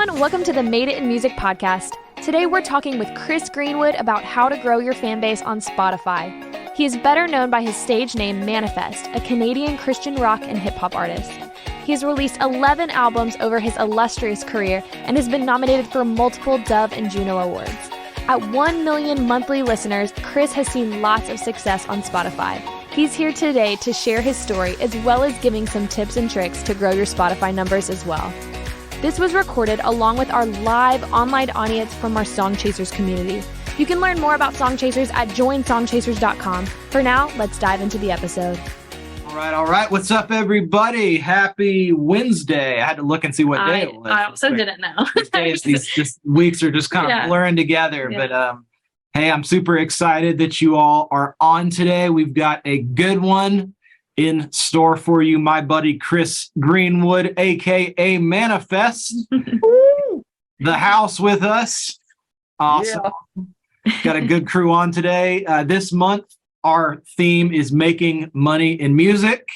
everyone, welcome to the Made It in Music podcast. Today we're talking with Chris Greenwood about how to grow your fan base on Spotify. He is better known by his stage name Manafest, a Canadian Christian rock and hip-hop artist. He has released 11 albums over his illustrious career and has been nominated for multiple Dove and Juno awards. At 1 million monthly listeners, Chris has seen lots of success on Spotify. He's here today to share his story as well as giving some tips and tricks to grow your Spotify numbers as well. This was recorded along with our live online audience from our Song Chasers community. You can learn more about Song Chasers at joinsongchasers.com. For now, let's dive into the episode. All right. What's up, everybody? Happy Wednesday. I had to look and see what day it was. I also didn't know. These weeks are just kind of blurring together. Yeah. But hey, I'm super excited that you all are on today. We've got a good one in store for you, my buddy Chris Greenwood, aka Manafest. The house with us. Awesome. Yeah. Got a good crew on today. This month, our theme is making money in music.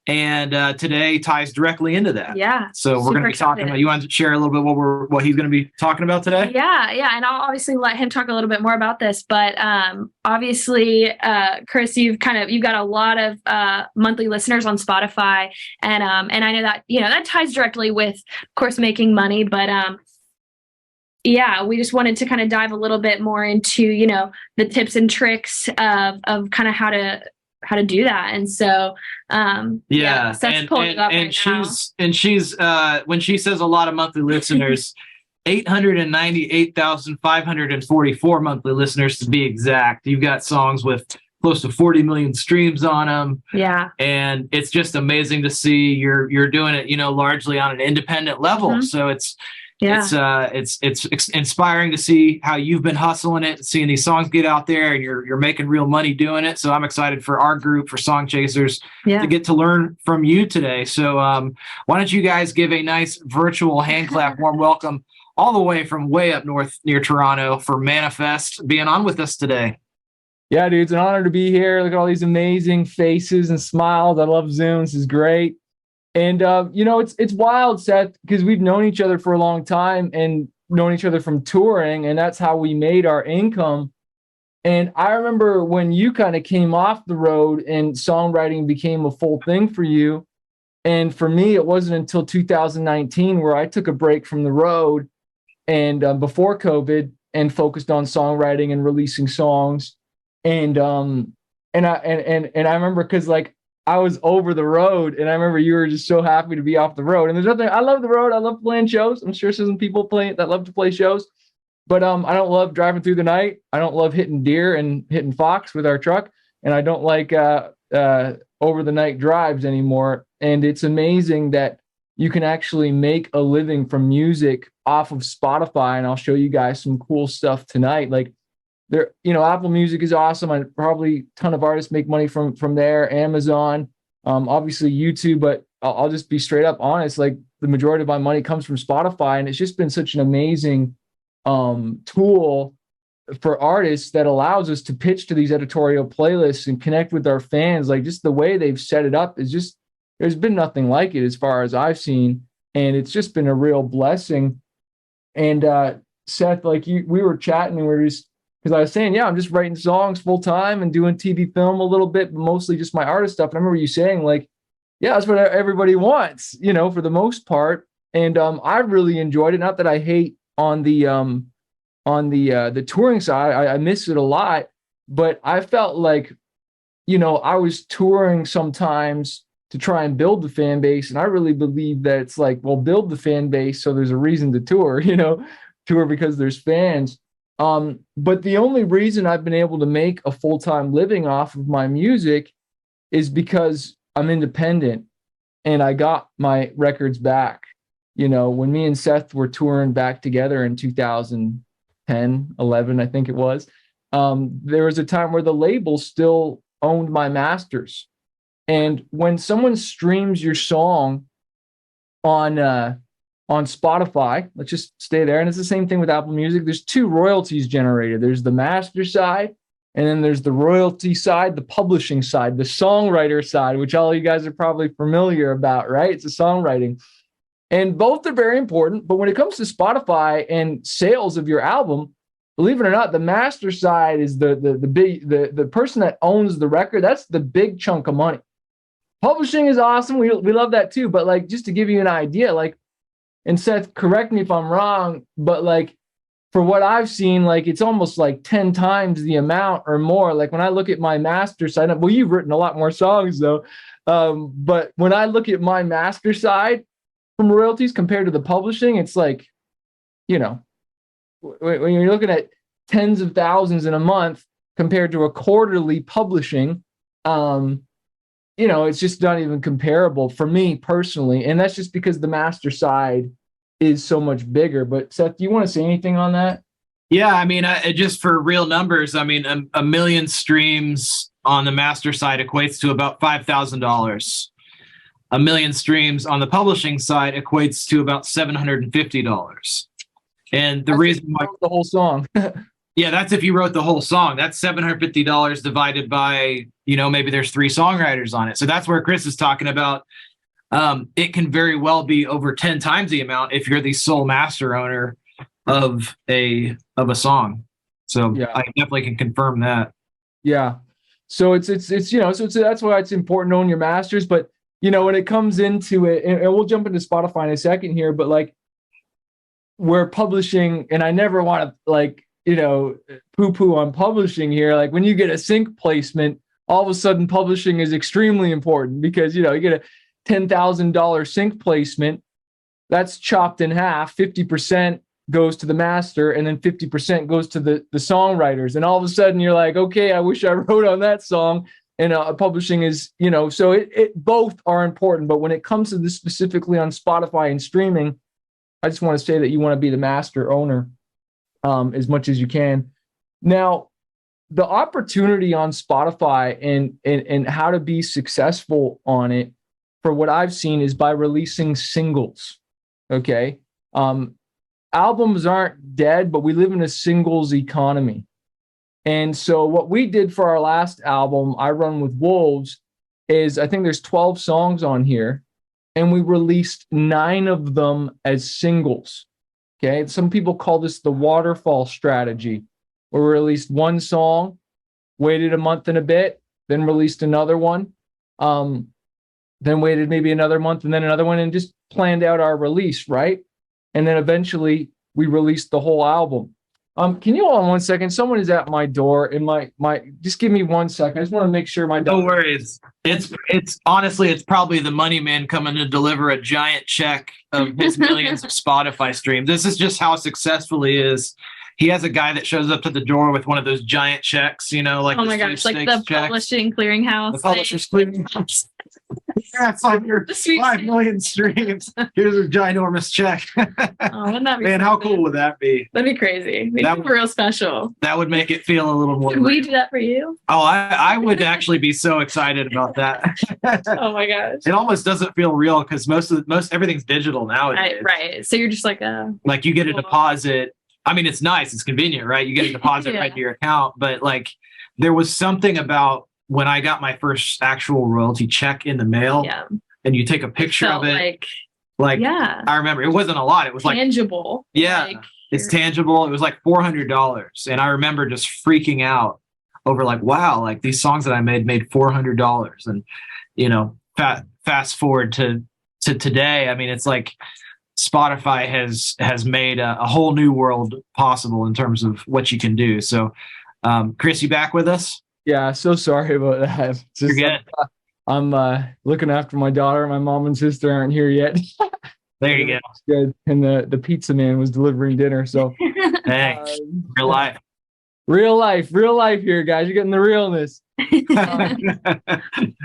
And today ties directly into that. Yeah. So we're going to be talking about, you want to share a little bit what he's going to be talking about today? Yeah. And I'll obviously let him talk a little bit more about this, but obviously, Chris, you've got a lot of monthly listeners on Spotify, and I know that, that ties directly with, of course, making money, but yeah, we just wanted to kind of dive a little bit more into, the tips and tricks of kind of how to do that. And so, Seth's pulling it up right now. She's when she says a lot of monthly listeners, 898,544 monthly listeners to be exact. You've got songs with close to 40 million streams on them. Yeah. And it's just amazing to see you're doing it, largely on an independent level. Mm-hmm. So it's inspiring to see how you've been hustling it, seeing these songs get out there, and you're making real money doing it. So I'm excited for our group, for Song Chasers, to get to learn from you today. So why don't you guys give a nice virtual hand clap, warm welcome all the way from way up north near Toronto for Manafest being on with us today. Yeah, dude, it's an honor to be here. Look at all these amazing faces and smiles. I love Zoom. This is great. And, it's wild, Seth, because we've known each other for a long time and known each other from touring, and that's how we made our income. And I remember when you kind of came off the road and songwriting became a full thing for you. And for me, it wasn't until 2019 where I took a break from the road and before COVID and focused on songwriting and releasing songs. And I remember because I was over the road, and I remember you were just so happy to be off the road. And there's nothing, I love the road. I love playing shows. I'm sure there's some people that love to play shows, but I don't love driving through the night. I don't love hitting deer and hitting fox with our truck. And I don't like over the night drives anymore. And it's amazing that you can actually make a living from music off of Spotify. And I'll show you guys some cool stuff tonight. There, Apple Music is awesome. I probably a ton of artists make money from there. Amazon, obviously YouTube, but I'll just be straight up honest. The majority of my money comes from Spotify, and it's just been such an amazing tool for artists that allows us to pitch to these editorial playlists and connect with our fans. Just the way they've set it up is just, there's been nothing like it as far as I've seen, and it's just been a real blessing. And Seth, we were chatting, and we're just. Because I was saying, I'm just writing songs full time and doing TV film a little bit, but mostly just my artist stuff. And I remember you saying that's what everybody wants, for the most part. And I really enjoyed it. Not that I hate on the touring side. I miss it a lot, but I felt I was touring sometimes to try and build the fan base. And I really believe that it's build the fan base so there's a reason to tour, tour because there's fans. But the only reason I've been able to make a full-time living off of my music is because I'm independent and I got my records back. When me and Seth were touring back together in 2010, 11, I think it was, there was a time where the label still owned my masters. And when someone streams your song on Spotify, let's just stay there. And it's the same thing with Apple Music. There's two royalties generated. There's the master side, and then there's the royalty side, the publishing side, the songwriter side, which all you guys are probably familiar about, right? It's the songwriting. And both are very important. But when it comes to Spotify and sales of your album, believe it or not, the master side is the person that owns the record. That's the big chunk of money. Publishing is awesome. We love that too. But like, just to give you an idea, like, and Seth, correct me if I'm wrong, but like, for what I've seen, like, it's almost like 10 times the amount or more. Like when I look at my master side, well, you've written a lot more songs though. But when I look at my master side from royalties compared to the publishing, it's like, you know, when you're looking at tens of thousands in a month compared to a quarterly publishing, you know, it's just not even comparable for me personally. And that's just because the master side is so much bigger. But Seth, do you want to say anything on that? Yeah, I mean, just for real numbers, I mean, a million streams on the master side equates to about $5,000. A million streams on the publishing side equates to about $750. And the reason why the whole song. Yeah, that's if you wrote the whole song. That's $750 divided by, you know, maybe there's 3 songwriters on it. So that's where Chris is talking about. It can very well be over 10 times the amount if you're the sole master owner of a song. So yeah. I definitely can confirm that. Yeah. So it's you know, so that's why it's important to own your masters. But you know, when it comes into it, and we'll jump into Spotify in a second here, but like, we're publishing, and I never want to like, you know, poo-poo on publishing here. Like when you get a sync placement, all of a sudden publishing is extremely important because, you know, you get a $10,000 sync placement, that's chopped in half. 50% goes to the master and then 50% goes to the songwriters. And all of a sudden you're like, okay, I wish I wrote on that song. And publishing is, you know, so it both are important. But when it comes to this specifically on Spotify and streaming, I just want to say that you want to be the master owner as much as you can. Now, the opportunity on Spotify and how to be successful on it, for what I've seen, is by releasing singles. Okay. Albums aren't dead, but we live in a singles economy. And so what we did for our last album, I Run With Wolves, is I think there's 12 songs on here, and we released 9 of them as singles. Okay. Some people call this the waterfall strategy, where we released one song, waited a month and a bit, then released another one, then waited maybe another month and then another one, and just planned out our release, right? And then eventually we released the whole album. Can you hold on 1 second? Someone is at my door. And my just give me 1 second. I just want to make sure my No worries. It's honestly, it's probably the money man coming to deliver a giant check of his millions of Spotify streams. This is just how successful he is. He has a guy that shows up to the door with one of those giant checks, you know, like, oh my gosh, like the checks. Publishing Clearinghouse. The Publishers Clearinghouse. Yeah, it's on your 5 million streams. Here's a ginormous check. Oh, wouldn't that be man, how cool would that be? That'd be crazy. Make it real special. That would make it feel a little more. Could we do that for you? Oh, I would actually be so excited about that. Oh my gosh. It almost doesn't feel real because most everything's digital nowadays. Right. So you're just like you get a deposit. I mean, it's nice. It's convenient, right? You get a deposit right to your account. But like, there was something about when I got my first actual royalty check in the mail, and you take a picture of it. Like, I remember it wasn't a lot. It was tangible. Yeah, it's tangible. It was like $400, and I remember just freaking out over like, wow, like these songs that I made $400, and you know, fast forward to today. I mean, it's like Spotify has made a whole new world possible in terms of what you can do. So, Chris, you back with us? Yeah, so sorry about that. You're good. I'm looking after my daughter. My mom and sister aren't here yet. There you go. Good. And the pizza man was delivering dinner. So, hey, real life. Real life here, guys. You're getting the realness.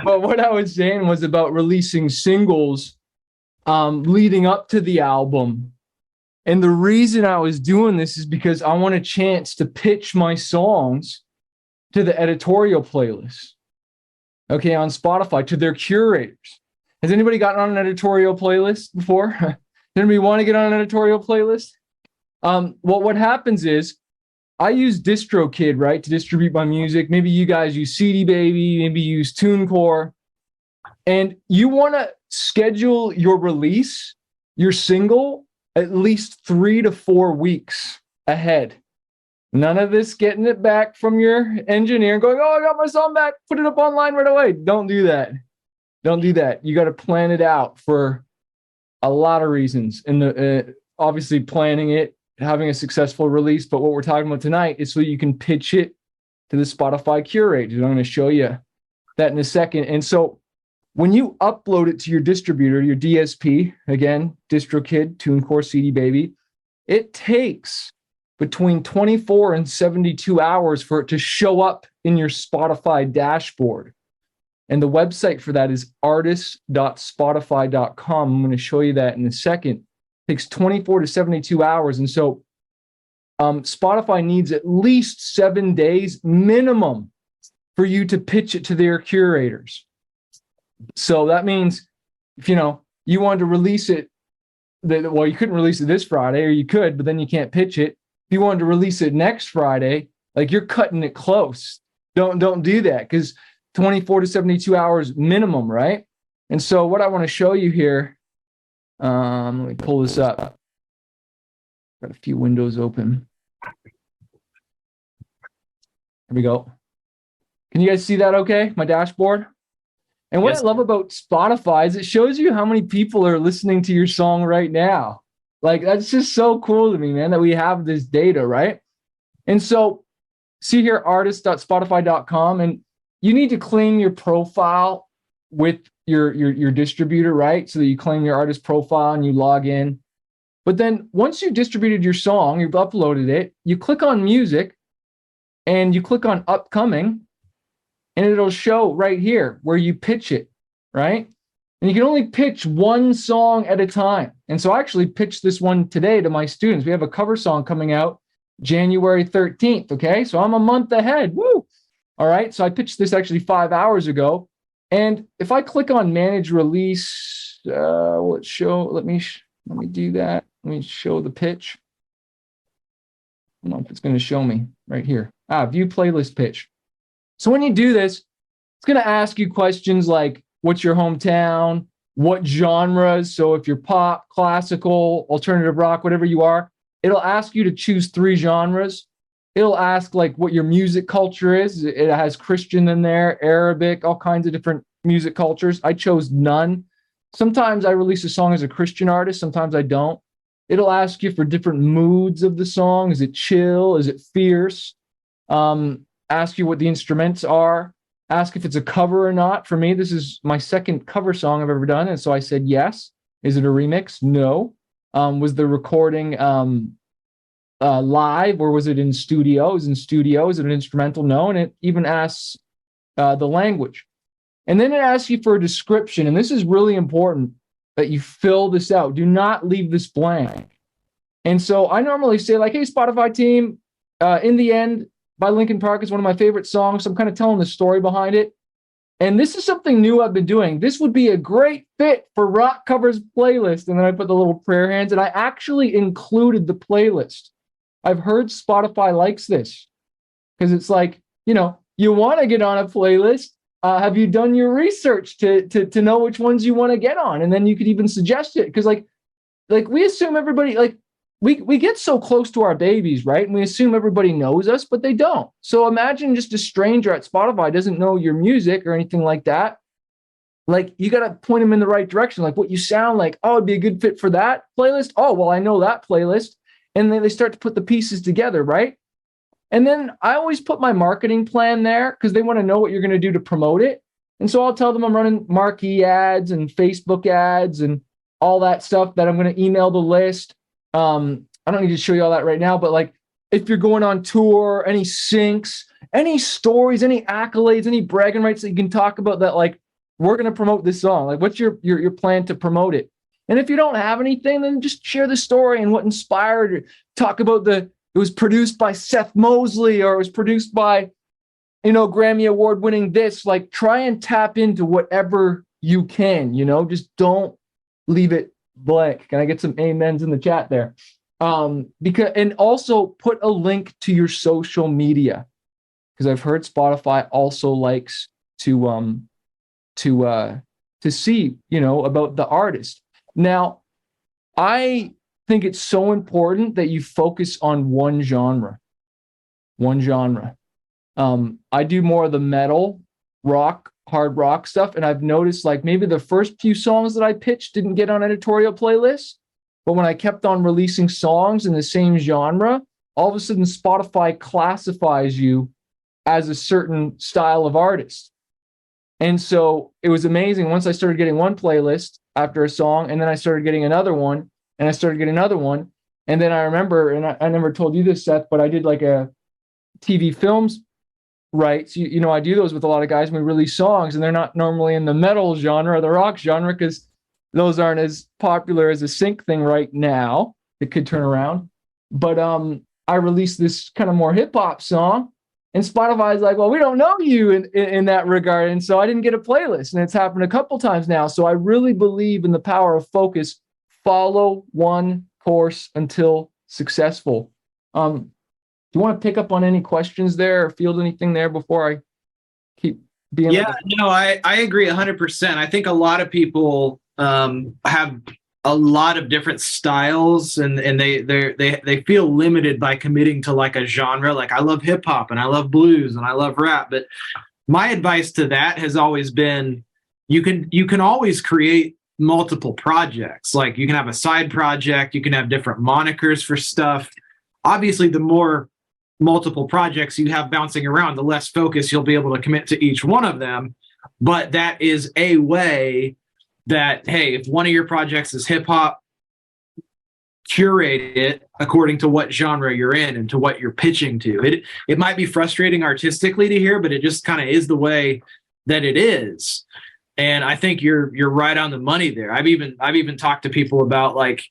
But what I was saying was about releasing singles leading up to the album. And the reason I was doing this is because I want a chance to pitch my songs to the editorial playlist, okay, on Spotify, to their curators. Has anybody gotten on an editorial playlist before? Does anybody want to get on an editorial playlist? Well, what happens is I use DistroKid, right, to distribute my music. Maybe you guys use CD Baby, maybe you use TuneCore. And you want to schedule your release your single at least 3 to 4 weeks ahead. None of this getting it back from your engineer going, oh, I got my song back, put it up online right away. Don't do that. Don't do that. You got to plan it out for a lot of reasons. And obviously planning it, having a successful release. But what we're talking about tonight is so you can pitch it to the Spotify curators. I'm going to show you that in a second. And so when you upload it to your distributor, your DSP, again, DistroKid, TuneCore, CD Baby, it takes between 24 and 72 hours for it to show up in your Spotify dashboard. And the website for that is artists.spotify.com. I'm going to show you that in a second. It takes 24 to 72 hours. And so Spotify needs at least 7 days minimum for you to pitch it to their curators. So that means if, you wanted to release it, well, you couldn't release it this Friday, or you could, but then you can't pitch it. If you wanted to release it next Friday, like, you're cutting it close. Don't do that, because 24 to 72 hours minimum, right? And so what I want to show you here, let me pull this up. Got a few windows open. Here we go. Can you guys see that okay? My dashboard? And what I love about Spotify is it shows you how many people are listening to your song right now. Like, that's just so cool to me, man, that we have this data, right? And so see here, artist.spotify.com, and you need to claim your profile with your distributor, right? So that you claim your artist profile and you log in. But then once you've distributed your song, you've uploaded it, you click on music and you click on upcoming, and it'll show right here where you pitch it, right? And you can only pitch one song at a time. And so I actually pitched this one today to my students. We have a cover song coming out January 13th, okay? So I'm a month ahead, woo! All right, so I pitched this actually 5 hours ago. And if I click on manage release, will it show, let me do that. Let me show the pitch. I don't know if it's gonna show me right here. View playlist pitch. So when you do this, it's going to ask you questions like, what's your hometown? What genres? So if you're pop, classical, alternative rock, whatever you are, it'll ask you to choose 3 genres. It'll ask like what your music culture is. It has Christian in there, Arabic, all kinds of different music cultures. I chose none. Sometimes I release a song as a Christian artist. Sometimes I don't. It'll ask you for different moods of the song. Is it chill? Is it fierce? Ask you what the instruments are, ask if it's a cover or not. For me, this is my second cover song I've ever done. And so I said, yes. Is it a remix? No. Was the recording live, or was it in studio? It was in studio. Is it an instrumental? No. And it even asks the language. And then it asks you for a description. And this is really important that you fill this out. Do not leave this blank. And so I normally say like, hey, Spotify team, in the end, by Linkin Park is one of my favorite songs. So I'm kind of telling the story behind it. And this is something new I've been doing. This would be a great fit for Rock Covers playlist. And then I put the little prayer hands, and I actually included the playlist. I've heard Spotify likes this because it's like, you want to get on a playlist. Have you done your research to know which ones you want to get on? And then you could even suggest it. Because like we assume everybody, like, we get so close to our babies, right? And we assume everybody knows us, but they don't. So imagine just a stranger at Spotify doesn't know your music or anything like that. Like, you got to point them in the right direction. Like, what you sound like, oh, it'd be a good fit for that playlist. Oh, well, I know that playlist. And then they start to put the pieces together, right? And then I always put my marketing plan there because they want to know what you're going to do to promote it. And so I'll tell them I'm running marquee ads and Facebook ads and all that stuff, that I'm going to email the list. I don't need to show you all that right now, but like, if you're going on tour, any syncs, any stories, any accolades, any bragging rights that you can talk about, that like, we're going to promote this song. Like, what's your plan to promote it? And if you don't have anything, then just share the story and what inspired it. Talk about it was produced by Seth Mosley, or it was produced by, Grammy Award winning this. Like, try and tap into whatever you can, just don't leave it blank. Can I get some amens in the chat there? And also put a link to your social media, because I've heard Spotify also likes to see, about the artist. Now, I think it's so important that you focus on one genre. I do more of the metal, rock, hard rock stuff. And I've noticed like maybe the first few songs that I pitched didn't get on editorial playlists. But when I kept on releasing songs in the same genre, all of a sudden Spotify classifies you as a certain style of artist. And so it was amazing. Once I started getting one playlist after a song, and then I started getting another one, and I started getting another one. And then I remember, and I never told you this, Seth, but I did like a TV films rights. You know, I do those with a lot of guys when we release songs, and they're not normally in the metal genre or the rock genre because those aren't as popular as a sync thing right now. It could turn around. But I released this kind of more hip hop song, and Spotify's like, well, we don't know you in that regard. And so I didn't get a playlist, and it's happened a couple times now. So I really believe in the power of focus. Follow one course until successful. Do you want to pick up on any questions there or field anything there before I keep being? Yeah, no, I agree 100%. I think a lot of people have a lot of different styles, and they feel limited by committing to like a genre. Like I love hip hop and I love blues and I love rap. But my advice to that has always been, you can always create multiple projects. Like you can have a side project, you can have different monikers for stuff. Obviously, the more multiple projects you have bouncing around, the less focus you'll be able to commit to each one of them. But that is a way that, hey, if one of your projects is hip hop, curate it according to what genre you're in and to what you're pitching to. It might be frustrating artistically to hear, but it just kind of is the way that it is. And I think you're right on the money there. I've even talked to people about, like,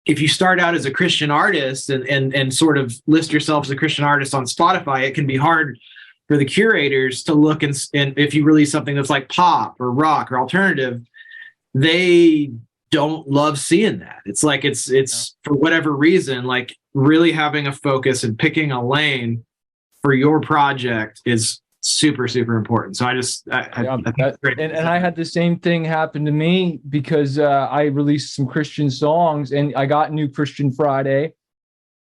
if you start out as a Christian artist and sort of list yourself as a Christian artist on Spotify, it can be hard for the curators to look and if you release something that's like pop or rock or alternative, they don't love seeing that. It's like it's for whatever reason, like really having a focus and picking a lane for your project is super, super important. So I had the same thing happen to me because I released some Christian songs and I got New Christian Friday,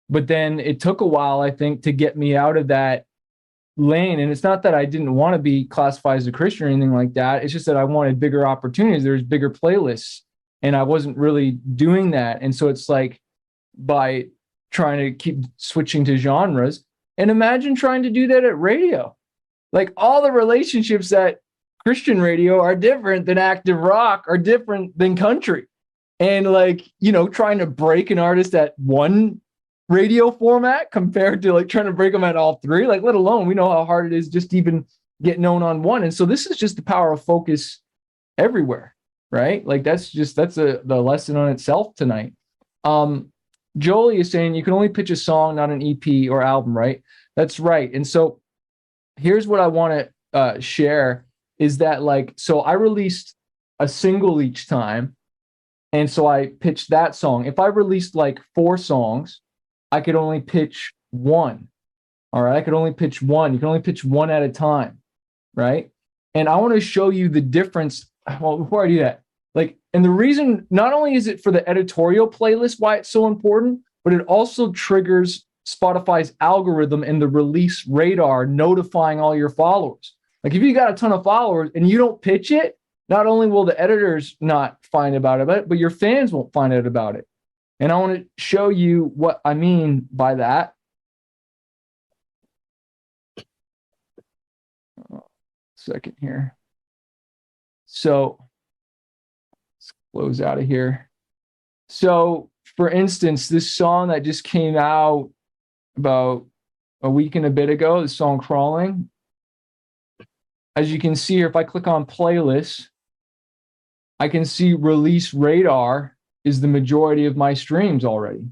but then it took a while, I think, to get me out of that lane. And it's not that I didn't want to be classified as a Christian or anything like that. It's just that I wanted bigger opportunities. There's bigger playlists and I wasn't really doing that. And so it's like, by trying to keep switching to genres, and imagine trying to do that at radio. Like all the relationships at Christian radio are different than active rock, are different than country. And like, you know, trying to break an artist at one radio format compared to like trying to break them at all three, like let alone, we know how hard it is just to even get known on one. And so this is just the power of focus everywhere, right? Like that's the lesson on itself tonight. Jolie is saying you can only pitch a song, not an EP or album, right? That's right. And so here's what I want to share is that, like, so I released a single each time. And so I pitched that song. If I released like 4 songs, I could only pitch one. All right. I could only pitch one. You can only pitch one at a time. Right. And I want to show you the difference. Well, before I do that, like, and the reason, not only is it for the editorial playlist why it's so important, but it also triggers Spotify's algorithm and the release radar notifying all your followers. Like if you got a ton of followers and you don't pitch it, not only will the editors not find out about it, but your fans won't find out about it. And I want to show you what I mean by that. Second here. So let's close out of here. So for instance, this song that just came out about a week and a bit ago, the song Crawling. As you can see here, if I click on playlists, I can see release radar is the majority of my streams already,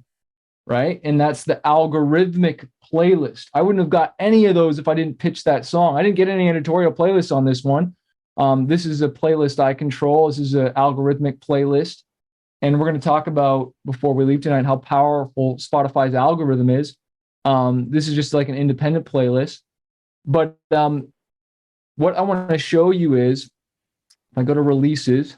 right? And that's the algorithmic playlist. I wouldn't have got any of those if I didn't pitch that song. I didn't get any editorial playlists on this one. This is a playlist I control. This is an algorithmic playlist. And we're going to talk about, before we leave tonight, how powerful Spotify's algorithm is. This is just like an independent playlist. But what I want to show you is, if I go to releases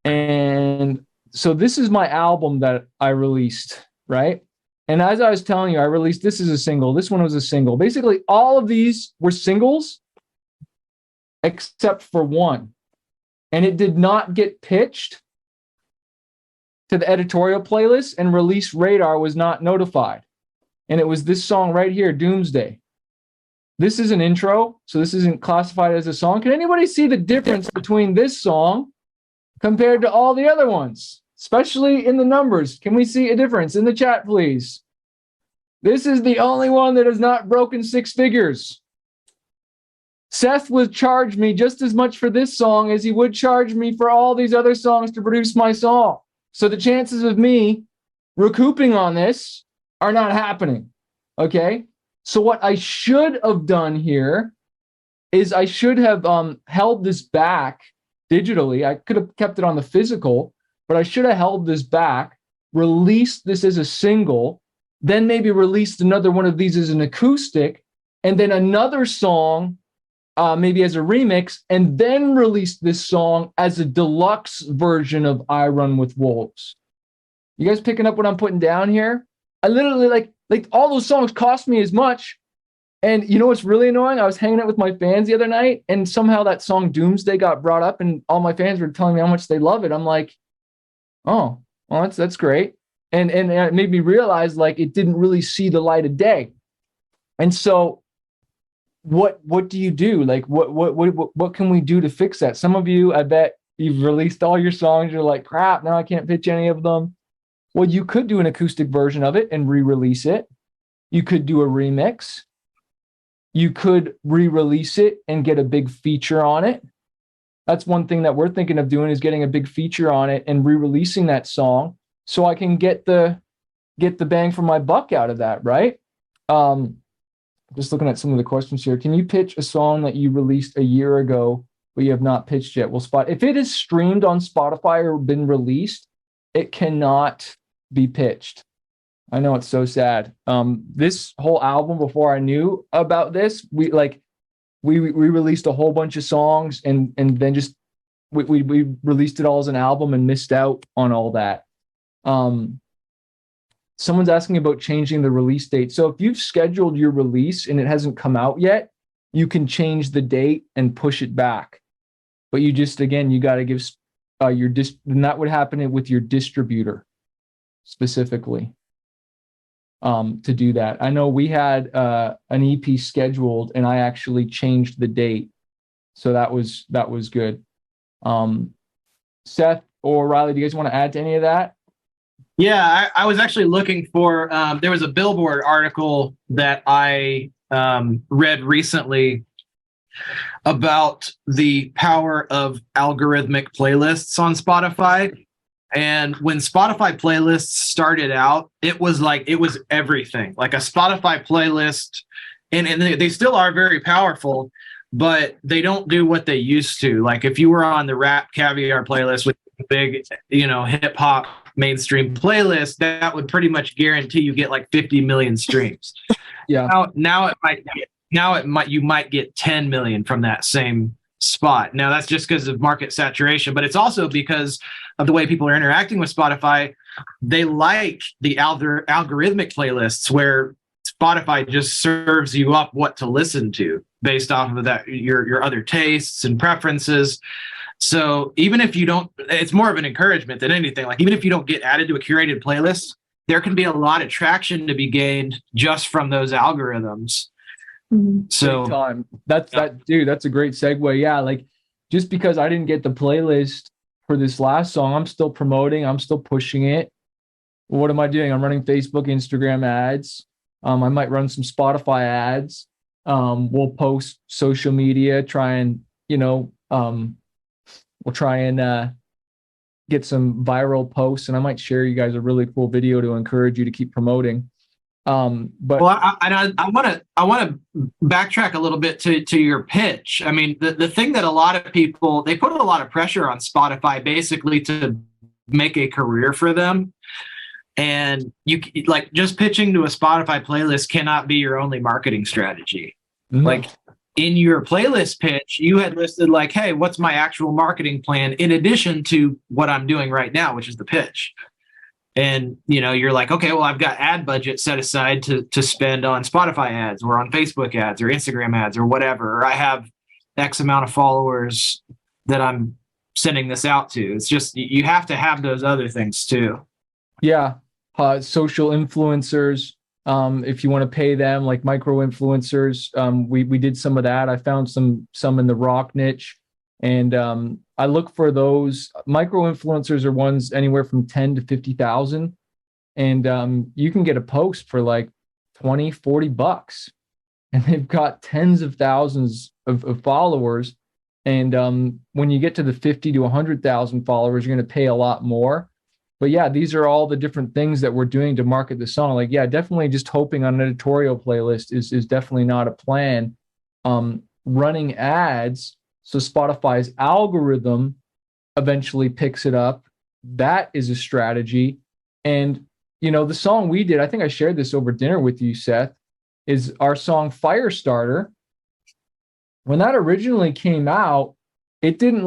and So this is my album that I released, right? And as I was telling you, I released, this is a single. This one was a single. Basically, all of these were singles except for one. And it did not get pitched to the editorial playlist, and release radar was not notified. And it was this song right here, Doomsday. This is an intro, so this isn't classified as a song. Can anybody see the difference between this song compared to all the other ones, especially in the numbers? Can we see a difference in the chat, please? This is the only one that has not broken 6 figures. Seth would charge me just as much for this song as he would charge me for all these other songs to produce my song. So the chances of me recouping on this are not happening, okay? So what I should have done here is I should have held this back digitally. I could have kept it on the physical, but I should have held this back, released this as a single, then maybe released another one of these as an acoustic, and then another song maybe as a remix, and then released this song as a deluxe version of I Run With Wolves. You guys picking up what I'm putting down here? I literally like all those songs cost me as much. And you know what's really annoying? I was hanging out with my fans the other night, and somehow that song Doomsday got brought up, and all my fans were telling me how much they love it. I'm like, oh, well, that's great. And it made me realize like it didn't really see the light of day. And so what do you do? Like what can we do to fix that? Some of you, I bet you've released all your songs. You're like, crap, now I can't pitch any of them. Well, you could do an acoustic version of it and re-release it. You could do a remix. You could re-release it and get a big feature on it. That's one thing that we're thinking of doing, is getting a big feature on it and re-releasing that song so I can get the bang for my buck out of that, right? Just looking at some of the questions here. Can you pitch a song that you released a year ago but you have not pitched yet? Well, if it is streamed on Spotify or been released, it cannot be pitched. I know, it's so sad. This whole album, before I knew about this, we released a whole bunch of songs and then just we released it all as an album and missed out on all that. Someone's asking about changing the release date. So if you've scheduled your release and it hasn't come out yet, you can change the date and push it back. But you just, again, you got to give and that would happen with your distributor specifically to do that. I know we had an EP scheduled and I actually changed the date. So that was good. Seth or Riley, do you guys want to add to any of that? Yeah, I was actually looking for, there was a Billboard article that I read recently about the power of algorithmic playlists on Spotify. And when Spotify playlists started out, it was everything. Like a Spotify playlist, and they still are very powerful, but they don't do what they used to. Like if you were on the Rap Caviar playlist with big, hip hop mainstream playlist, that would pretty much guarantee you get like 50 million streams. Yeah. Now you might get 10 million from that same spot. Now that's just because of market saturation, but it's also because of the way people are interacting with Spotify. They like the algorithmic playlists where Spotify just serves you up what to listen to based off of that, your other tastes and preferences. So even if you don't, it's more of an encouragement than anything. Like even if you don't get added to a curated playlist, there can be a lot of traction to be gained just from those algorithms. Mm-hmm. So that's a great segue. Yeah. Like just because I didn't get the playlist for this last song, I'm still promoting, I'm still pushing it. What am I doing? I'm running Facebook, Instagram ads. I might run some Spotify ads. We'll post social media, we'll try and get some viral posts, and I might share you guys a really cool video to encourage you to keep promoting. But I want to backtrack a little bit to your pitch. I mean, the thing that a lot of people, they put a lot of pressure on Spotify basically to make a career for them. And you just pitching to a Spotify playlist cannot be your only marketing strategy. Mm-hmm. Like in your playlist pitch, you had listed like, hey, what's my actual marketing plan in addition to what I'm doing right now, which is the pitch. And, you're like, okay, well, I've got ad budget set aside to spend on Spotify ads or on Facebook ads or Instagram ads or whatever. Or I have X amount of followers that I'm sending this out to. It's just, you have to have those other things too. Yeah. Social influencers. If you want to pay them, like micro influencers, we did some of that. I found some in the rock niche, and I look for those. Micro influencers are ones anywhere from 10 to 50,000, and you can get a post for like $20-$40, and they've got tens of thousands of followers. And when you get to the 50 to 100,000 followers, you're going to pay a lot more. But yeah, these are all the different things that we're doing to market the song. Like, yeah, definitely just hoping on an editorial playlist is definitely not a plan. Running ads, so Spotify's algorithm eventually picks it up. That is a strategy. And, the song we did, I think I shared this over dinner with you, Seth, is our song Firestarter. When that originally came out, it didn't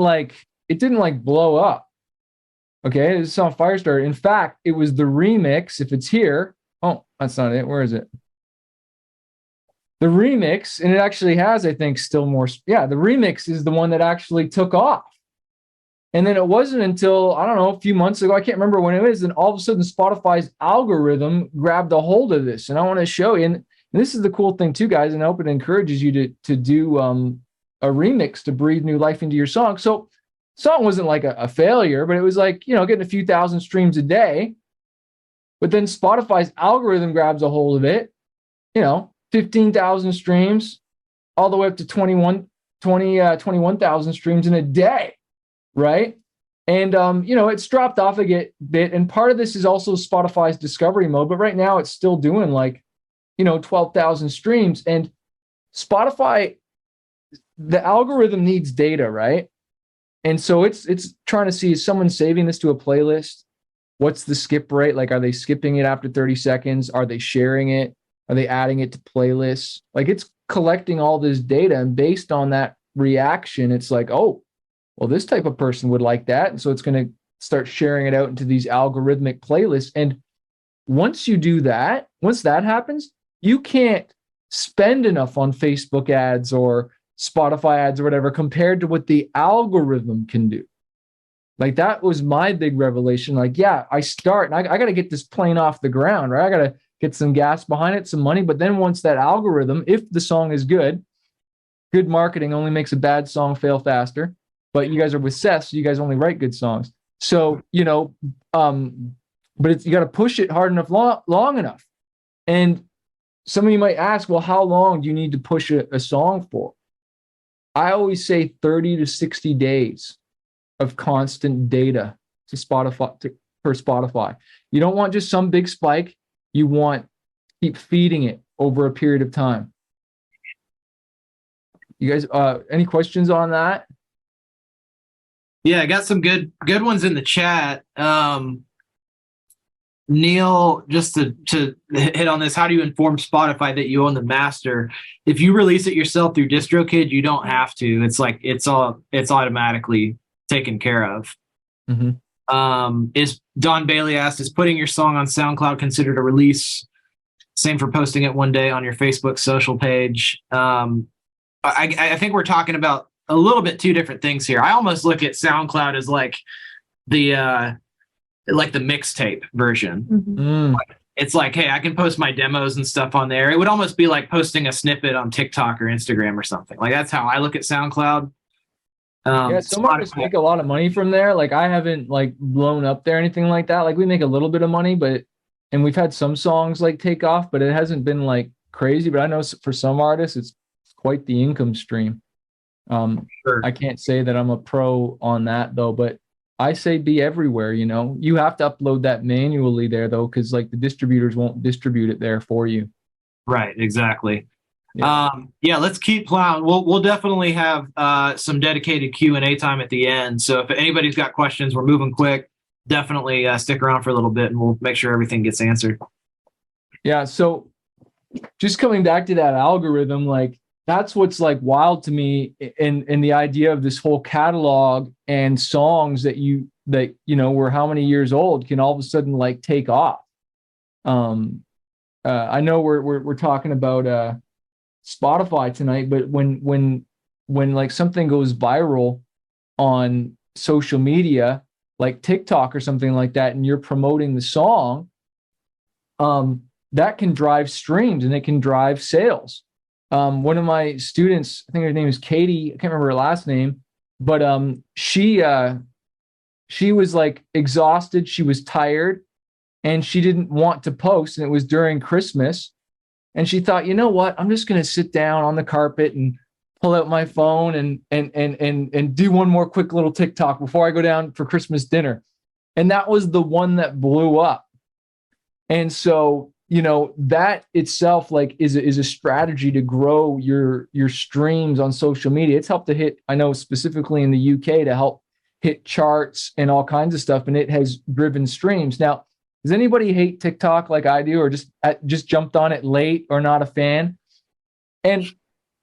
blow up. Okay, this song Firestarter. In fact, it was the remix. If it's here, oh, that's not it. Where is it? The remix, and it actually has, I think, still more. Yeah, the remix is the one that actually took off. And then it wasn't until, I don't know, a few months ago, I can't remember when it was, and all of a sudden Spotify's algorithm grabbed a hold of this. And I want to show you, and this is the cool thing too, guys, and I hope it encourages you to do a remix to breathe new life into your song. So song wasn't like a failure, but it was like, getting a few thousand streams a day. But then Spotify's algorithm grabs a hold of it, 15,000 streams, all the way up to 21,000 streams in a day, right? And, it's dropped off a bit. And part of this is also Spotify's discovery mode. But right now it's still doing 12,000 streams. And Spotify, the algorithm needs data, right? And so it's trying to see, is someone saving this to a playlist? What's the skip rate? Like, are they skipping it after 30 seconds? Are they sharing it? Are they adding it to playlists? Like, it's collecting all this data. And based on that reaction, it's like, oh, well, this type of person would like that. And so it's going to start sharing it out into these algorithmic playlists. And once you do that, once that happens, you can't spend enough on Facebook ads or Spotify ads or whatever compared to what the algorithm can do. Like, that was my big revelation. Like, yeah, I start and I got to get this plane off the ground, right? I got to get some gas behind it, some money. But then once that algorithm, if the song is good marketing only makes a bad song fail faster. But you guys are with Seth, so you guys only write good songs. So, but you got to push it hard enough, long enough. And some of you might ask, well, how long do you need to push a song for? I always say 30 to 60 days of constant data for Spotify. You don't want just some big spike. You want to keep feeding it over a period of time. You guys, any questions on that? Yeah, I got some good ones in the chat. Neil, just to hit on this, how do you inform Spotify that you own the master? If you release it yourself through DistroKid, you don't have to. It's like it's automatically taken care of. Mm-hmm. Is Don Bailey asked, is putting your song on SoundCloud considered a release? Same for posting it one day on your Facebook social page. I think we're talking about a little bit two different things here. I almost look at SoundCloud as like the mixtape version. Mm-hmm. It's like, hey, I can post my demos and stuff on there. It would almost be like posting a snippet on TikTok or Instagram or something. Like, that's how I look at SoundCloud. Some artists make a lot of money from there. Like, I haven't blown up there or anything like that. Like, we make a little bit of money, and we've had some songs take off, but it hasn't been crazy. But I know for some artists, it's quite the income stream. Sure. I can't say that I'm a pro on that though, but I say be everywhere. You have to upload that manually there though, because the distributors won't distribute it there for you. Right, exactly. Yeah, let's keep plowing. We'll definitely have some dedicated Q&A time at the end. So if anybody's got questions, we're moving quick. Definitely stick around for a little bit, and we'll make sure everything gets answered. Yeah. So just coming back to that algorithm, that's what's like wild to me in the idea of this whole catalog and songs that you were how many years old can all of a sudden like take off. I know we're talking about Spotify tonight, but when like something goes viral on social media, like TikTok or something like that, and you're promoting the song, that can drive streams and it can drive sales. One of my students, I think her name is Katie, I can't remember her last name, but she was like exhausted, she was tired, and she didn't want to post, and it was during Christmas. And she thought, you know what? I'm just going to sit down on the carpet and pull out my phone and do one more quick little TikTok before I go down for Christmas dinner. And that was the one that blew up. And so, that itself like is a strategy to grow your streams on social media. It's helped to hit, I know specifically in the UK, to help hit charts and all kinds of stuff. And it has driven streams. Now, does anybody hate TikTok like I do, or just jumped on it late or not a fan? And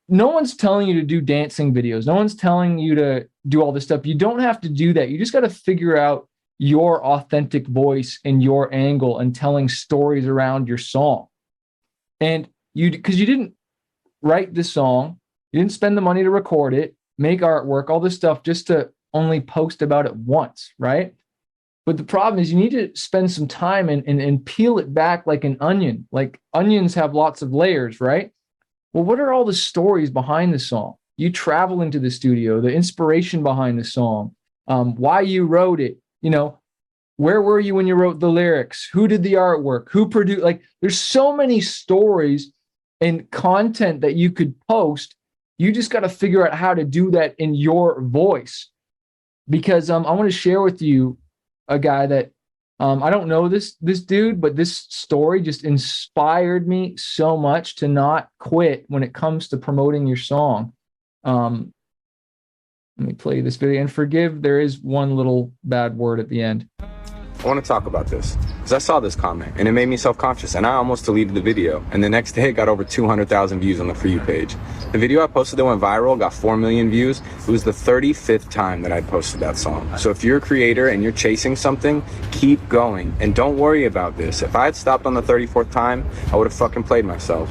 no one's telling you to do dancing videos. No one's telling you to do all this stuff. You don't have to do that. You just got to figure out your authentic voice and your angle and telling stories around your song. And because you didn't write this song, you didn't spend the money to record it, make artwork, all this stuff just to only post about it once, right? But the problem is you need to spend some time and peel it back like an onion. Like onions have lots of layers, right? Well, what are all the stories behind the song? You travel into the studio, the inspiration behind the song, why you wrote it, where were you when you wrote the lyrics? Who did the artwork? Who produced? Like there's so many stories and content that you could post. You just got to figure out how to do that in your voice. Because I want to share with you a guy that I don't know this dude, but this story just inspired me so much to not quit when it comes to promoting your song. Let me play this video, and forgive, there is one little bad word at the end. I want to talk about this because I saw this comment and it made me self-conscious, and I almost deleted the video, and the next day it got over 200,000 views on the For You page. The video I posted that went viral got 4 million views. It was the 35th time that I'd posted that song. So if you're a creator and you're chasing something, keep going and don't worry about this. If I had stopped on the 34th time, I would have fucking played myself.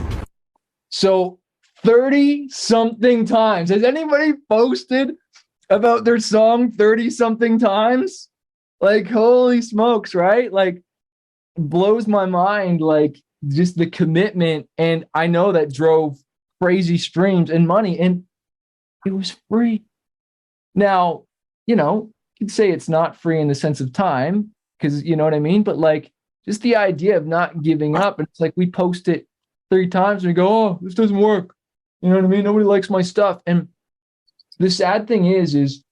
So 30 something times. Has anybody posted about their song 30 something times? Like, holy smokes, right? Like, blows my mind, like, just the commitment. And I know that drove crazy streams and money, and it was free. Now, you could say it's not free in the sense of time, because you know what I mean? But like, just the idea of not giving up. And it's like, we post it 3 times and we go, oh, this doesn't work. You know what I mean? Nobody likes my stuff. And the sad thing is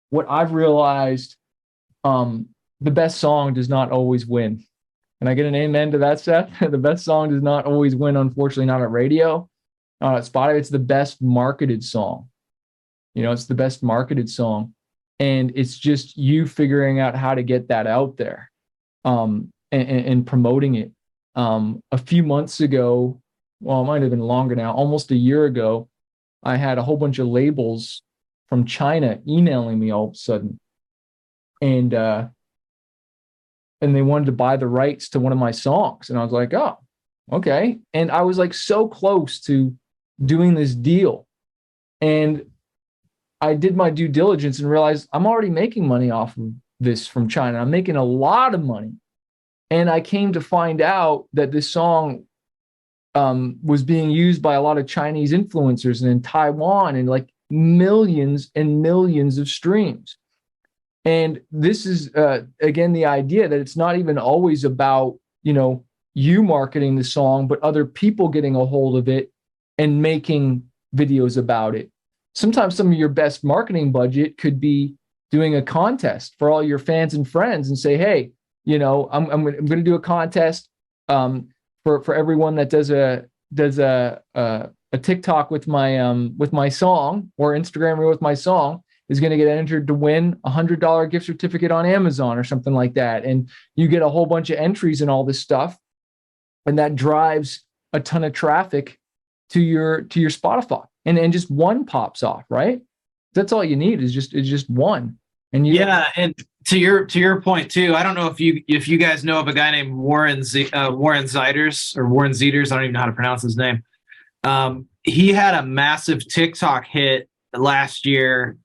what I've realized, the best song does not always win. Can I get an amen to that, Seth? The best song does not always win, unfortunately, not at radio, not at Spotify. It's the best marketed song. It's the best marketed song. And it's just you figuring out how to get that out there, and promoting it. A few months ago, well, it might have been longer now, almost a year ago, I had a whole bunch of labels from China emailing me all of a sudden. And they wanted to buy the rights to one of my songs. And I was like, oh, okay. And I was like so close to doing this deal. And I did my due diligence and realized I'm already making money off of this from China. I'm making a lot of money. And I came to find out that this song was being used by a lot of Chinese influencers and in Taiwan, and like millions and millions of streams. And this is, again, the idea that it's not even always about, you marketing the song, but other people getting a hold of it and making videos about it. Sometimes some of your best marketing budget could be doing a contest for all your fans and friends and say, hey, I'm going to do a contest for everyone that does a TikTok with my song, or Instagram reel with my song, is going to get entered to win a $100 gift certificate on Amazon or something like that. And you get a whole bunch of entries and all this stuff. And that drives a ton of traffic to your Spotify. and just one pops off, right? That's all you need is just one. And and to your point too, I don't know if you guys know of a guy named Warren Zeiders or Warren Zeters. I don't even know how to pronounce his name. He had a massive TikTok hit last year.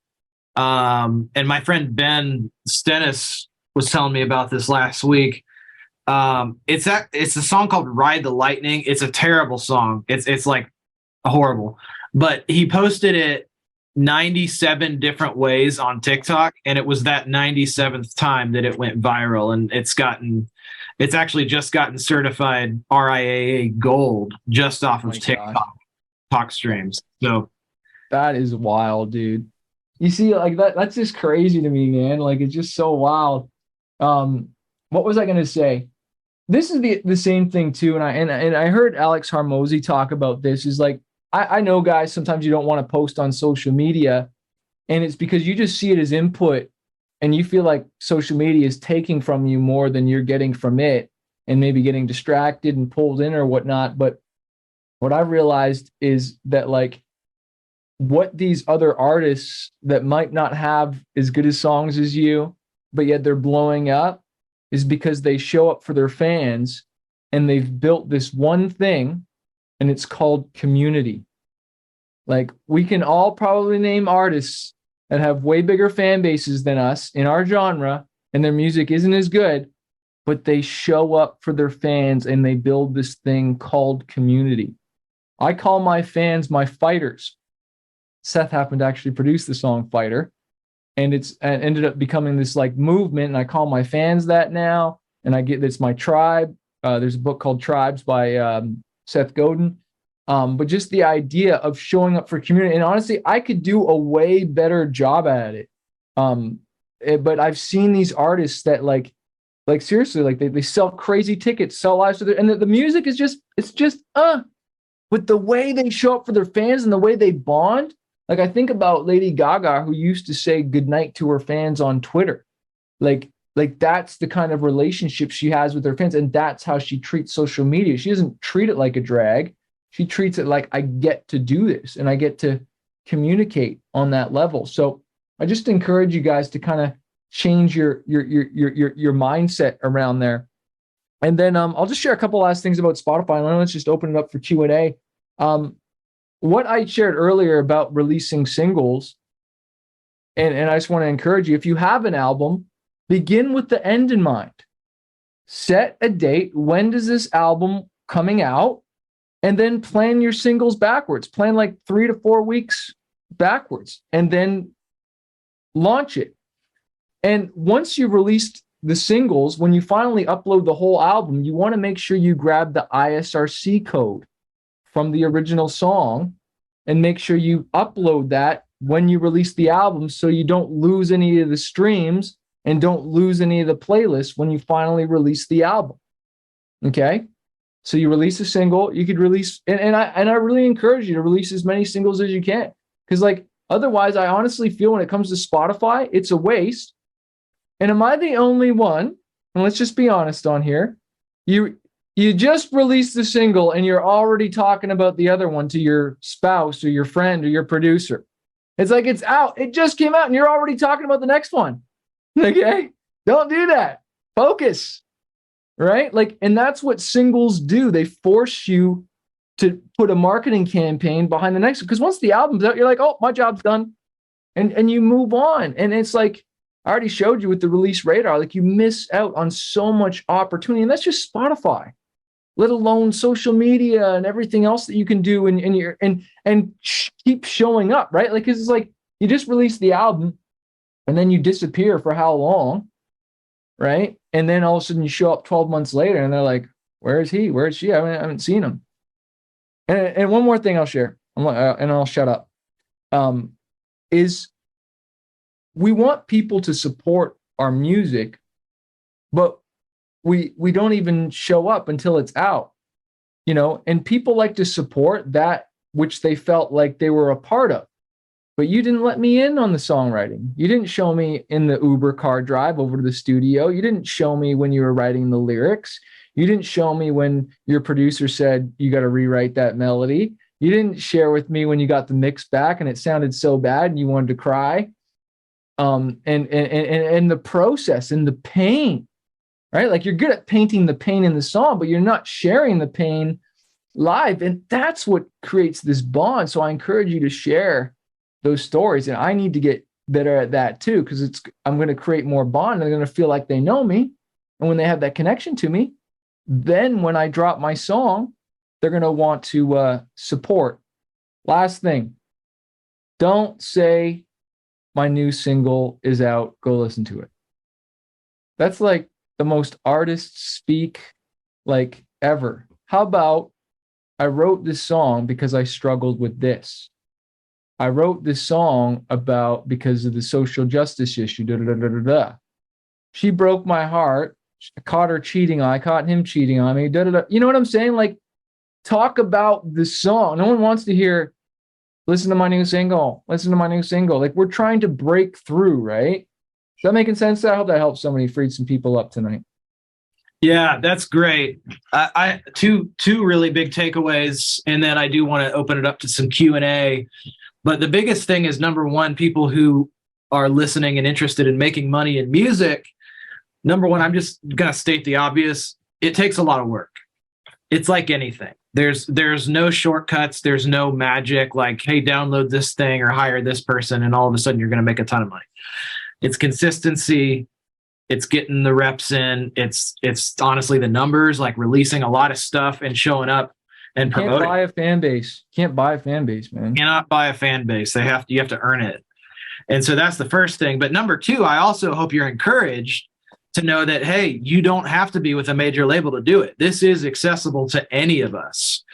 And my friend Ben Stennis was telling me about this last week. It's a song called Ride the Lightning. It's a terrible song. It's like horrible, but he posted it 97 different ways on TikTok, and it was that 97th time that it went viral, and it's actually just gotten certified RIAA gold just off of TikTok streams. So that is wild, dude. You see, like that's just crazy to me, man. Like, it's just so wild. What was I going to say? This is the same thing too. And I heard Alex Harmozy talk about this. Is like, I know, guys, sometimes you don't want to post on social media, and it's because you just see it as input and you feel like social media is taking from you more than you're getting from it, and maybe getting distracted and pulled in or whatnot. But what I realized is that, like, what these other artists that might not have as good as songs as you, but yet they're blowing up, is because they show up for their fans and they've built this one thing, and it's called community. Like, we can all probably name artists that have way bigger fan bases than us in our genre, and their music isn't as good, but they show up for their fans and they build this thing called community. I call my fans my fighters. Seth happened to actually produce the song Fighter, and it's ended up becoming this like movement, and I call my fans that now, and it's my tribe. There's a book called Tribes by Seth Godin. But just the idea of showing up for community, and honestly, I could do a way better job at it. But I've seen these artists that like seriously, like they sell crazy tickets, sell lives to their, and the music is just but the way they show up for their fans and the way they bond. Like, I think about Lady Gaga, who used to say goodnight to her fans on Twitter. Like that's the kind of relationship she has with her fans, and that's how she treats social media. She doesn't treat it like a drag. She treats it like, I get to do this and I get to communicate on that level. So I just encourage you guys to kind of change your mindset around there. And then I'll just share a couple last things about Spotify, and then let's just open it up for Q&A. What I shared earlier about releasing singles, and I just want to encourage you, if you have an album, begin with the end in mind. Set a date. When does this album coming out? And then plan your singles backwards. Plan like 3 to 4 weeks backwards, and then launch it. And once you've released the singles, when you finally upload the whole album, you want to make sure you grab the ISRC code from the original song and make sure you upload that when you release the album, so you don't lose any of the streams and don't lose any of the playlists when you finally release the album. Okay? So you release a single, you could release, and I really encourage you to release as many singles as you can. Because like, otherwise, I honestly feel when it comes to Spotify, it's a waste. And am I the only one? And let's just be honest on here. You just released the single and you're already talking about the other one to your spouse or your friend or your producer. It's like, it's out. It just came out and you're already talking about the next one. Okay? Don't do that. Focus. Right? Like, and that's what singles do. They force you to put a marketing campaign behind the next one. Because once the album's out, you're like, oh, my job's done. And you move on. And it's like, I already showed you with the release radar, like, you miss out on so much opportunity. And that's just Spotify, let alone social media and everything else that you can do and keep showing up, right? Like, it's like you just release the album and then you disappear for how long, right? And then all of a sudden you show up 12 months later and they're like, where is he? Where is she? I haven't seen him. And one more thing I'll share, and I'll shut up, is we want people to support our music, but we don't even show up until it's out, you know, and people like to support that which they felt like they were a part of. But you didn't let me in on the songwriting. You didn't show me in the Uber car drive over to the studio. You didn't show me when you were writing the lyrics. You didn't show me when your producer said, you got to rewrite that melody. You didn't share with me when you got the mix back and it sounded so bad and you wanted to cry. And the process and the pain, right? Like, you're good at painting the pain in the song, but you're not sharing the pain live. And that's what creates this bond. So I encourage you to share those stories. And I need to get better at that too, because I'm going to create more bond. They're going to feel like they know me. And when they have that connection to me, then when I drop my song, they're going to want to support. Last thing, don't say my new single is out, go listen to it. That's like the most artist speak like ever. How about, I wrote this song because I struggled with this. I wrote this song because of the social justice issue. Da, da, da, da, da. She broke my heart. I caught her cheating. I caught him cheating on me. Da, da, da. You know what I'm saying? Like, talk about the song. No one wants to hear, listen to my new single. Listen to my new single. Like, we're trying to break through, right? Is that making sense? I hope that helps somebody, freed some people up tonight. Yeah, that's great. I two really big takeaways, and then I do want to open it up to some Q&A. But the biggest thing is, number one, people who are listening and interested in making money in music. Number one, I'm just going to state the obvious. It takes a lot of work. It's like anything. There's no shortcuts. There's no magic like, hey, download this thing or hire this person, and all of a sudden you're going to make a ton of money. It's consistency. It's getting the reps in. It's honestly the numbers, like releasing a lot of stuff and showing up and promoting. Can't buy a fan base. Can't buy a fan base, man. Cannot buy a fan base. You have to earn it. And so that's the first thing. But number two, I also hope you're encouraged to know that, hey, you don't have to be with a major label to do it. This is accessible to any of us.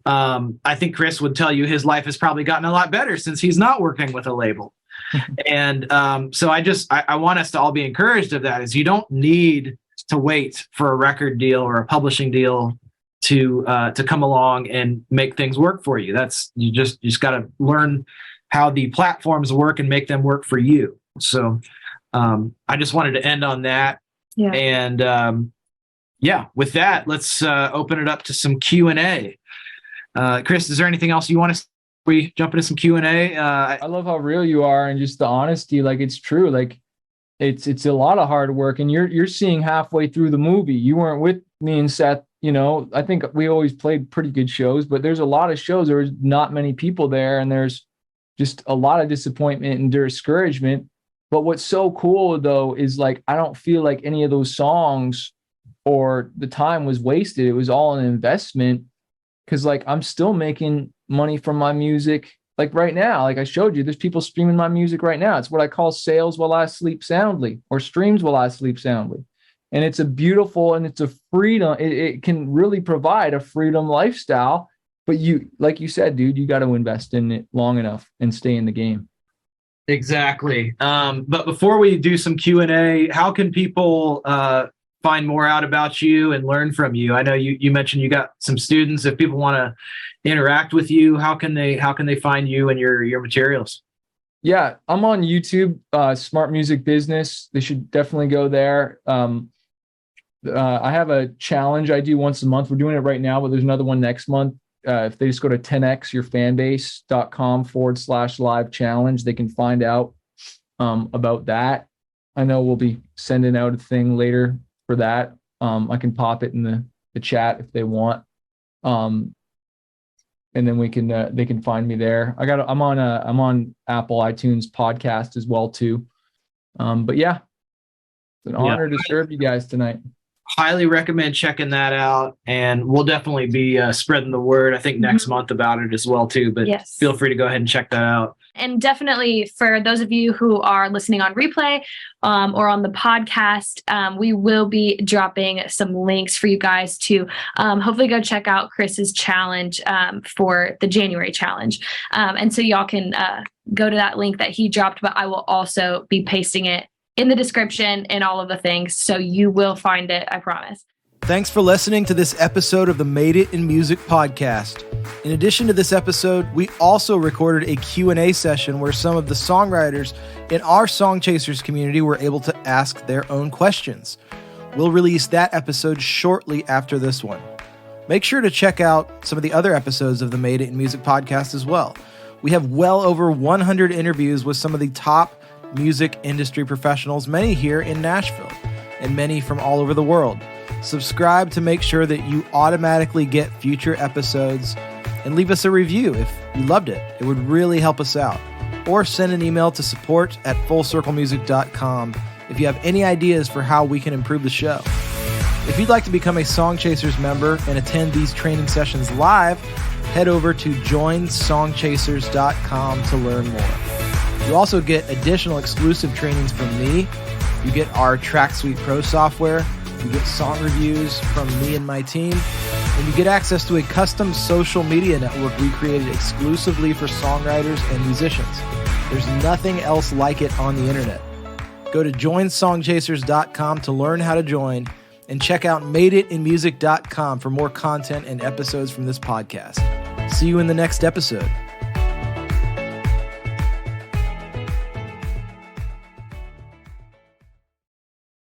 I think Chris would tell you his life has probably gotten a lot better since he's not working with a label. And so I want us to all be encouraged of that, is you don't need to wait for a record deal or a publishing deal to come along and make things work for you. You just got to learn how the platforms work and make them work for you. So I just wanted to end on that. Yeah. And with that, let's open it up to some Q&A. Chris, is there anything else you want to? We jump into some Q&A. I love how real you are and just the honesty. Like, it's true. Like, it's a lot of hard work, and you're seeing halfway through the movie. You weren't with me and Seth. You know, I think we always played pretty good shows, but there's a lot of shows. There's not many people there, and there's just a lot of disappointment and discouragement. But what's so cool though is, like, I don't feel like any of those songs or the time was wasted. It was all an investment, because, like, I'm still making money from my music. Like right now, like I showed you, there's people streaming my music right now. It's what I call sales while I sleep soundly, or streams while I sleep soundly. And it's a beautiful, and it's a freedom. It can really provide a freedom lifestyle. But you, like you said, dude, you got to invest in it long enough and stay in the game. Exactly. But before we do some Q&A, how can people find more out about you and learn from you? I know you mentioned you got some students. If people want to interact with you, how can they find you and your materials? Yeah, I'm on YouTube, Smart Music Business. They should definitely go there. I have a challenge I do once a month. We're doing it right now, but there's another one next month. If they just go to 10xyourfanbase.com/live challenge, they can find out about that. I know we'll be sending out a thing later for that. I can pop it in the chat if they want. And then they can find me there. I'm on Apple iTunes podcast as well too. But yeah, it's an honor to serve you guys tonight. Highly recommend checking that out, and we'll definitely be spreading the word, I think, next month about it as well too. But feel free to go ahead and check that out. And definitely for those of you who are listening on replay or on the podcast, we will be dropping some links for you guys to hopefully go check out Chris's challenge for the January challenge. And so y'all can go to that link that he dropped, but I will also be pasting it in the description and all of the things. So you will find it, I promise. Thanks for listening to this episode of the Made It in Music podcast. In addition to this episode, we also recorded a Q&A session where some of the songwriters in our Song Chasers community were able to ask their own questions. We'll release that episode shortly after this one. Make sure to check out some of the other episodes of the Made It in Music podcast as well. We have well over 100 interviews with some of the top music industry professionals, many here in Nashville and many from all over the world. Subscribe to make sure that you automatically get future episodes, and leave us a review if you loved it. It would really help us out. Or send an email to support@fullcirclemusic.com if you have any ideas for how we can improve the show. If you'd like to become a Song Chasers member and attend these training sessions live, head over to joinsongchasers.com to learn more. You also get additional exclusive trainings from me. You get our Track Suite Pro software. You get song reviews from me and my team. And you get access to a custom social media network we created exclusively for songwriters and musicians. There's nothing else like it on the internet. Go to joinsongchasers.com to learn how to join, and check out madeitinmusic.com for more content and episodes from this podcast. See you in the next episode.